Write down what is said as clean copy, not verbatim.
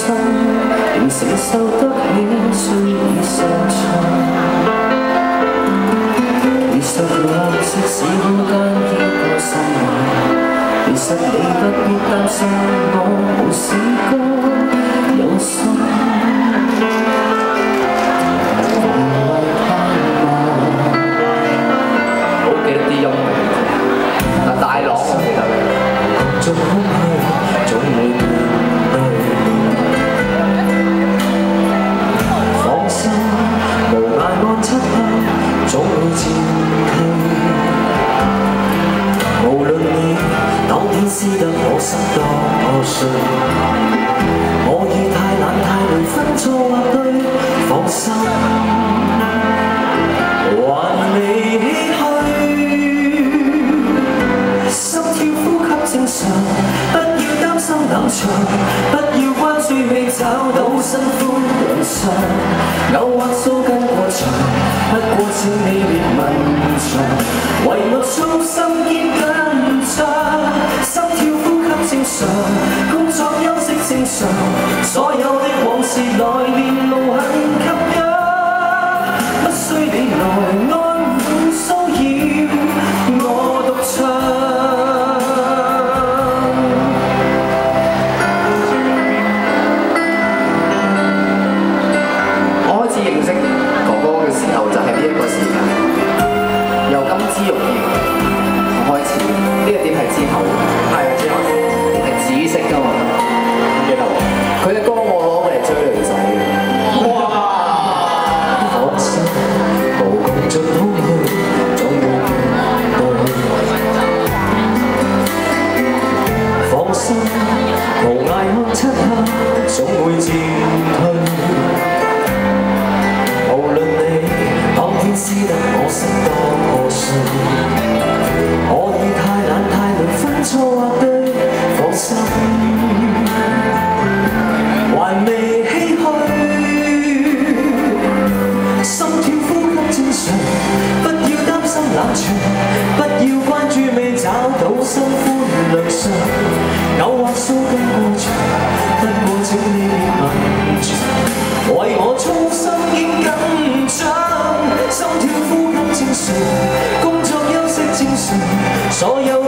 心，仍承受得起雖已成長。其實我即使空間經過深夜，其實你不必擔心我無視過有心。好記得啲音樂，但大朗我記得。逐空虛總會面對，放心無涯按漆黑總會漸退。無論你當天撕得我心多破碎，我已太懶太累分錯或對，放心還未唏噓，心跳呼吸正常，不要擔心冷場，不要關注未找到新歡良相，誘惑騷跟過場，不過請你別問長，唯我衷心堅緊張，心跳呼吸正常，工作休息正常，所有的往事來年路很吸引，不需你來安撫騷擾我獨唱。認識哥哥嘅時候就係呢一個時間，由金枝玉葉開始，呢個點係之後，係之後係紫色㗎嘛，記得喎。佢嘅歌我攞嚟追女仔嘅。哇！放心，無窮盡空虛總會面對，放心，無涯看漆黑總會漸退。撕得我心多破碎，我已太懶太累分錯或對，放心還未唏噓，心跳呼吸正常，不要擔心冷場，不要關注未找到新歡良相，誘惑騷跟過場，不過請你別問長，為我衷心堅緊張，心跳呼吸正常，工作休息正常，所有